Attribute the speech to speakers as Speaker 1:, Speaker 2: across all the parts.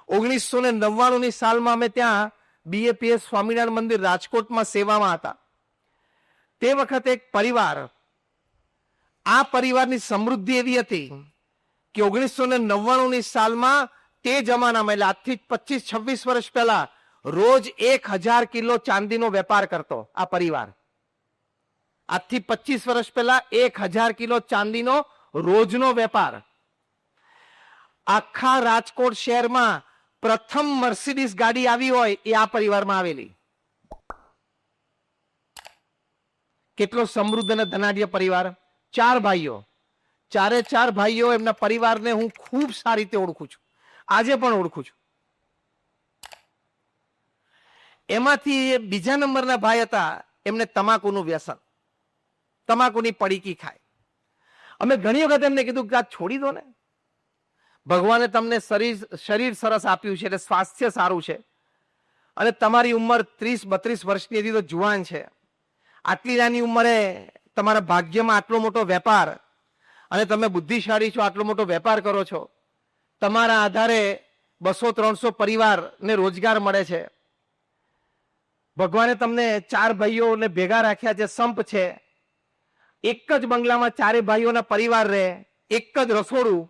Speaker 1: 1999 સાલમાં અમે ત્યાં BAPS સ્વામિનારાયણ મંદિર રાજકોટમાં સેવામાં હતા. તે વખતે એક પરિવાર, આ પરિવારની સમૃદ્ધિ એવી હતી કે 1999 સાલમાં તે જમાનામાં, એટલે આજથી 25-26 વર્ષ પહેલા, રોજ 1000 કિલો ચાંદીનો વેપાર કરતો આ પરિવાર. આજથી 25 વર્ષ પહેલા 1000 કિલો ચાંદીનો રોજનો વેપાર. આખા રાજકોટ શહેરમાં પ્રથમ મર્સિડીઝ ગાડી આવી હોય એ આ પરિવારમાં આવેલી. કેટલો સમૃદ્ધ અને ધનાઢ્ય પરિવાર. 4 ભાઈઓ, ચારે 4 ભાઈઓ, એમના પરિવારને હું ખૂબ સારી રીતે ઓળખું છું, આજે પણ ઓળખું છું. એમાંથી બીજા નંબરના ભાઈ હતા, એમને તમાકુનું વ્યસન, તમાકુની પડીકી ખાય. અમે ઘણી વખત એમને કીધું કે આ છોડી દો ને, ભગવાને તમને શરીર સરસ આપ્યું છે, એટલે સ્વાસ્થ્ય સારું છે, અને તમારી ઉંમર 30-32 વર્ષની હતી તો જુવાન છે. આટલી નાની ઉંમરે તમારા ભાગ્યમાં આટલો મોટો વેપાર, અને તમે બુદ્ધિશાળી છો, આટલો મોટો વેપાર કરો છો, તમારા આધારે 200-300 પરિવારને રોજગાર મળે છે. ભગવાને તમને 4 ભાઈઓને ભેગા રાખ્યા છે, સંપ છે, એક જ બંગલામાં 4 ભાઈઓના પરિવાર રહે, એક જ રસોડું.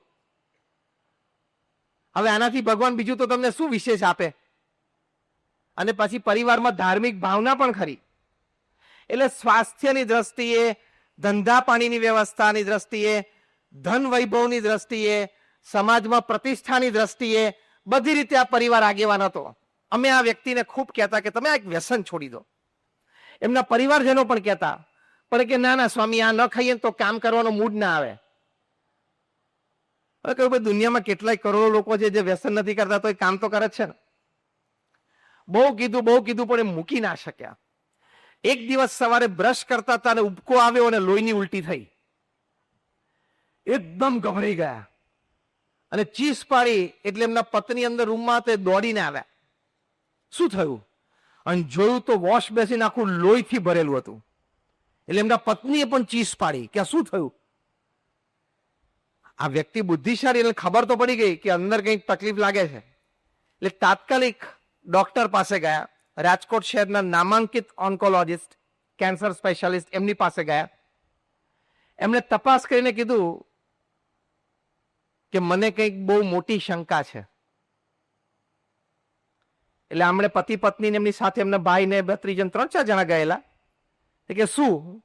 Speaker 1: હવે આનાથી ભગવાન બીજું તો તમને શું વિશેષ આપે? અને પછી પરિવારમાં ધાર્મિક ભાવના પણ ખરી. એટલે સ્વાસ્થ્યની દ્રષ્ટિએ, ધંધા પાણીની વ્યવસ્થાની દ્રષ્ટિએ, ધન વૈભવની દ્રષ્ટિએ, સમાજમાં પ્રતિષ્ઠાની દ્રષ્ટિએ બધી રીતે આ પરિવાર આગેવાન હતો. અમે આ વ્યક્તિને ખૂબ કહેતા કે તમે આ એક વ્યસન છોડી દો. એમના પરિવારજનો પણ કહેતા, પણ કે ના ના સ્વામી, આ ન ખાઈએ તો કામ કરવાનો મૂડ ના આવે. હવે કહ્યું ભાઈ, દુનિયામાં કેટલાય કરોડો લોકો છે જે વ્યસન નથી કરતા તો એ કામ તો કરે જ છે ને. બહુ કીધું પણ એ મૂકી ના શક્યા. એક દિવસ સવારે બ્રશ કરતા હતા અને ઉબકો આવ્યો અને લોહીની ઉલટી થઈ. એકદમ ગભરાઈ ગયા અને ચીસ પાડી. એટલે એમના પત્ની અંદર રૂમમાં તે દોડીને આવ્યા. શું થયું? અને જોયું તો વોશ બેસીને આખું લોહીથી ભરેલું હતું. એટલે એમના પત્નીએ પણ ચીસ પાડી કે આ શું થયું? આ વ્યક્તિ બુદ્ધિશાળી, એટલે ખબર તો પડી ગઈ કે અંદર કંઈક તકલીફ લાગે છે. એટલે તાત્કાલિક ડોક્ટર પાસે ગયા. રાજકોટ શહેરના નામાંકિત ઓન્કોલોજિસ્ટ, કેન્સર સ્પેશિયાલિસ્ટ, એમની પાસે ગયા. એમણે તપાસ કરીને કીધું કે મને કંઈક બહુ મોટી શંકા છે. એટલે આમણે પતિ પત્ની એમની સાથે એમના ભાઈને 2-3 જણ, 3-4 જણા ગયેલા. કે શું?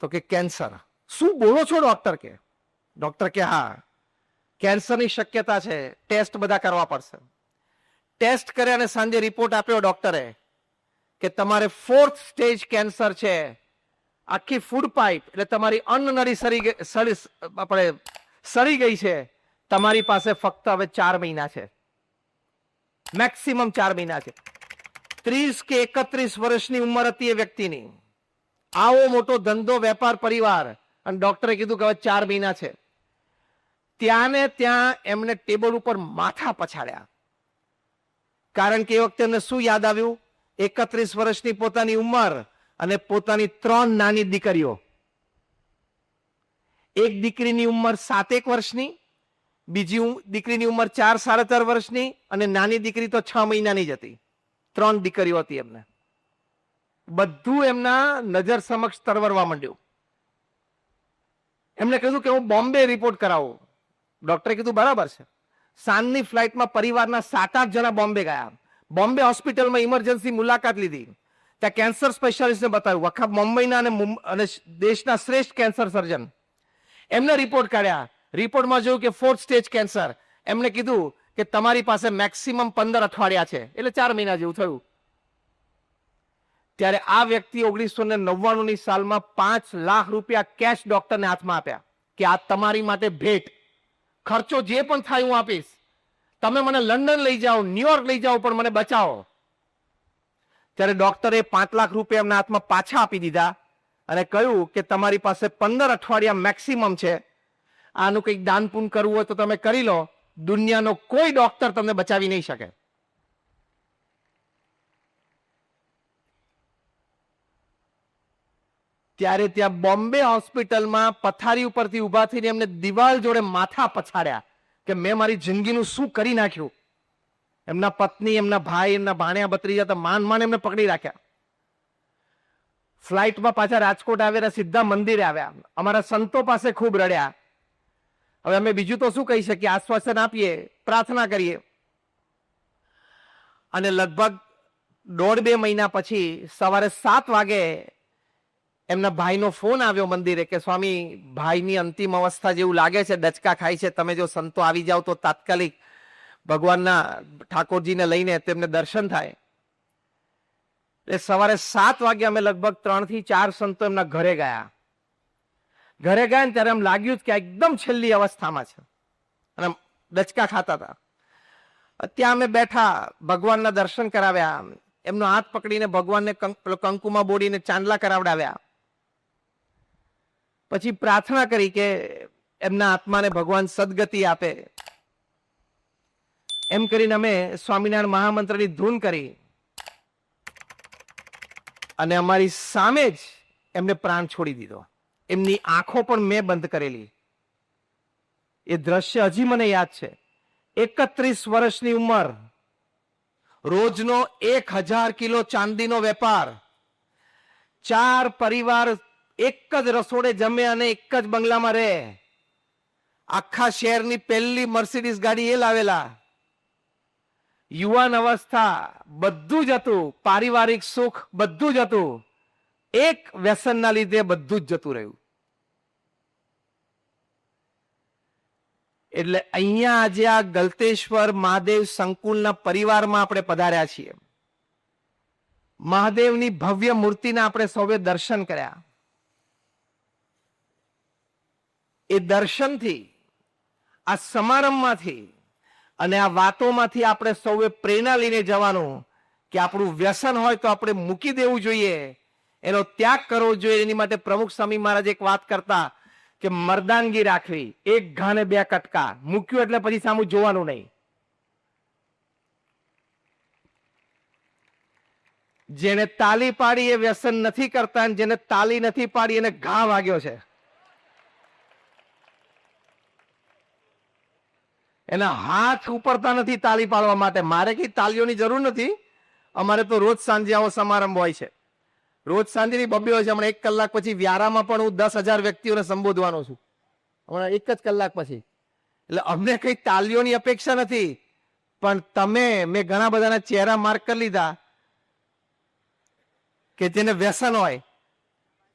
Speaker 1: તો કે કેન્સર. શું બોલો છો ડોક્ટર? કે ડોક્ટર કે હા, કેન્સરની શક્યતા છે, ટેસ્ટ બધા કરવા પડશે. ટેસ્ટ કર્યા અને સાંજે રિપોર્ટ આપ્યો ડોક્ટરે કે તમારે 4th સ્ટેજ કેન્સર છે. આખી ફૂડ પાઇપ, એટલે તમારી અન્નનળી સડી ગઈ છે. તમારી પાસે ફક્ત હવે 4 મહિના છે, મેક્સિમમ 4 મહિના છે. 30 કે 31 વર્ષની ઉંમર હતી એ વ્યક્તિની. આવો મોટો ધંધો, વેપાર, પરિવાર, અને ડોક્ટરે કીધું કે હવે 4 મહિના છે. ત્યાં ને ત્યાં એમને ટેબલ ઉપર માથા પછાડ્યા. કારણ કે એ વખતે એમને શું યાદ આવ્યું? 31 વર્ષની પોતાની ઉંમર અને પોતાની 3 નાની દીકરીઓ. એક દીકરીની ઉંમર 7-1 વર્ષની, બીજી દીકરીની ઉંમર 4-4.5 વર્ષની, અને નાની દીકરી તો 6 મહિનાની જ હતી. 3 દીકરીઓ હતી એમને. બધું એમના નજર સમક્ષ તરવરવા માંડ્યું. એમને કહ્યું કે હું બોમ્બે રિપોર્ટ કરાવું. ડોક્ટરે કીધું બરાબર છે. સાંજની ફ્લાઇટમાં પરિવારના 7-8 જણા બોમ્બે ગયા. બોમ્બે હોસ્પિટલમાં ઇમરજન્સી મુલાકાત લીધી. ત્યાં કેન્સર સ્પેશિયાલિસ્ટને બતાવ્યું, આખા મુંબઈના અને દેશના શ્રેષ્ઠ કેન્સર સર્જન. એમને રિપોર્ટ કાઢ્યા. રિપોર્ટમાં જોયું કે 4th સ્ટેજ કેન્સર. એમને કીધું કે તમારી પાસે મેક્સિમમ 15 અઠવાડિયા છે, એટલે 4 મહિના જેવું થયું. ત્યારે આ વ્યક્તિ 1999 સાલમાં 5 લાખ રૂપિયા કેશ ડોક્ટરને હાથમાં આપ્યા કે આ તમારી માટે ભેટ. ખર્ચો જે પણ થાય હું આપીશ. તમે મને લંડન લઈ જાઓ, ન્યુયોર્ક લઈ જાઓ, પણ મને બચાવો. ત્યારે ડોક્ટરે 5 લાખ રૂપિયા એમના હાથમાં પાછા આપી દીધા અને કહ્યું કે તમારી પાસે 15 અઠવાડિયા મેક્સિમમ છે. આનું કંઈક દાન પુણ્ય કરવું હોય તો તમે કરી લો. દુનિયાનો કોઈ ડોક્ટર તમને બચાવી નહીં શકે. ત્યારે ત્યાં બોમ્બે હોસ્પિટલમાં પથારી ઉપરથી ઉભા થઈને એમને દિવાલ જોડે માથા પછાડ્યા. કે મેં મારી જિંદગીનું શું કરી નાખ્યું. એમના પત્ની, એમના ભાઈ, એમના ભાણ્યા ભત્રીજા તો માન એમને પકડી રાખ્યા. ફ્લાઇટમાં પાછા રાજકોટ આવ્યા, સીધા મંદિરે આવ્યા. અમારા સંતો પાસે ખૂબ રડ્યા. હવે અમે બીજું તો શું કહી શકીએ? આશ્વાસન આપીએ, પ્રાર્થના કરીએ. અને લગભગ 1.5-2 મહિના પછી સવારે 7 વાગે એમના ભાઈનો ફોન આવ્યો મંદિરે કે સ્વામી, ભાઈની અંતિમ અવસ્થા જેવું લાગે છે, ડચકા ખાય છે, તમે જો સંતો આવી જાઓ તો તાત્કાલિક ભગવાનના ઠાકોરજીને લઈને તેમને દર્શન થાય. એટલે સવારે 7 વાગે અમે લગભગ 3 થી 4 સંતો એમના ઘરે ગયા. ઘરે ગયા ને ત્યારે એમ લાગ્યું કે એકદમ છેલ્લી અવસ્થામાં છે અને ડચકા ખાતા હતા. ત્યાં અમે બેઠા, ભગવાનના દર્શન કરાવ્યા, એમનો હાથ પકડીને ભગવાનને કંકુમાં બોડીને ચાંદલા કરાવડાવ્યા. પછી પ્રાર્થના કરી કે એમના આત્માને ભગવાન સદગતિ આપે. એમ કરીને અમે સ્વામિનારાયણ મહામંત્રની ધૂન કરી અને અમારી સામે જ એમને પ્રાણ છોડી દીધો. એમની આંખો પણ મેં બંધ કરેલી. એ દ્રશ્ય હજી મને યાદ છે. 31 વર્ષની ઉંમર, રોજનો 1000 કિલો ચાંદીનો વેપાર, 4 પરિવાર એક જ રસોડે જમે અને એક જ બંગલામાં રહે. આખા શહેરની પહેલી મર્સિડીઝ ગાડી એ લાવેલા. યુવાન અવસ્થા, બધું જ હતું. પારિવારિક સુખ બધું જ હતું. એક વ્યસનના લીધે બધું જ જતું રહ્યું. એટલે અહીંયા આજે આ ગલતેશ્વર મહાદેવ સંકુલના પરિવારમાં આપણે પધાર્યા છીએ. મહાદેવની ભવ્ય મૂર્તિના આપણે સૌએ દર્શન કર્યા. એ દર્શનથી, આ સમારંભમાંથી અને આ વાતોમાંથી આપણે સૌએ પ્રેરણા લઈને જવાનું કે આપણું વ્યસન હોય તો આપણે મૂકી દેવું જોઈએ, એનો ત્યાગ કરવો જોઈએ. એની માટે પ્રમુખ સ્વામી મહારાજ એક વાત કરતા કે મર્દાનગી રાખવી, 1 ઘાને 2 કટકા. મૂક્યું એટલે પછી સામું જોવાનું નહીં. જેને તાલી પાડી એ વ્યસન નથી કરતા, અને જેને તાલી નથી પાડી એને ઘા વાગ્યો છે. એના હાથ ઉપરતા નથી તાલી પાડવા માટે. મારે કઈ તાલીઓની જરૂર નથી. અમારે તો રોજ સાંજે આવો સમારંભ હોય છે. રોજ સાંજેની બબ્બે હોય છે. હમણાં 1 કલાક પછી વ્યારામાં પણ હું 10,000 વ્યક્તિઓને સંબોધવાનો છું. હમણાં 1 જ કલાક પછી. એટલે અમને કઈ તાલીઓની અપેક્ષા નથી. પણ મેં ઘણા બધાના ચહેરા માર્ક કરી લીધા કે જેને વ્યસન હોય,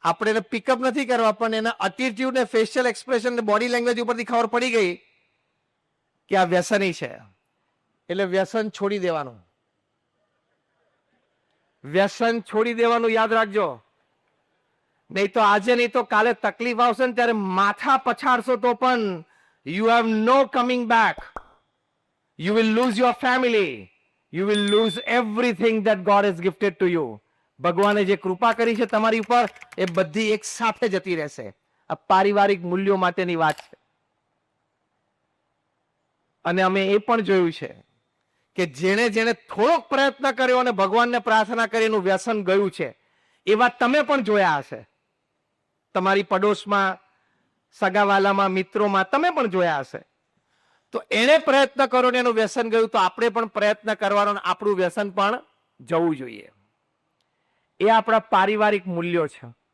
Speaker 1: આપણે એને પિકઅપ નથી કરવા, પણ એના એટીટ્યુડ ને ફેશિયલ એક્સપ્રેશન ને બોડી લેંગ્વેજ ઉપરથી ખબર પડી ગઈ કે આ વ્યસની છે. એટલે વ્યસન છોડી દેવાનું. વ્યસન છોડી દેવાનું, યાદ રાખજો. નહીં તો આજે નહીં તો કાલે તકલીફ આવશે ને ત્યારે માથા પછાડશો તો પણ you have no coming back. You will lose your family. You will lose everything that God has gifted to you. ભગવાને જે કૃપા કરી છે તમારી ઉપર એ બધી એક સાથે જતી રહેશે. આ પારિવારિક મૂલ્યો માટેની વાત છે. અને અમે એ પણ જોયું છે કે જેણે થોડોક પ્રયત્ન કર્યો અને ભગવાનને પ્રાર્થના કરી એનું વ્યસન ગયું છે, એવા તમે પણ જોયા હશે. તમારી પડોશમાં, સગાવાલામાં, મિત્રોમાં તમે પણ જોયા હશે. તો એને પ્રયત્ન કરો ને એનું વ્યસન ગયું, તો આપણે પણ પ્રયત્ન કરવાનો, આપણું વ્યસન પણ જવું જોઈએ. એ આપણા પારિવારિક મૂલ્યો છે.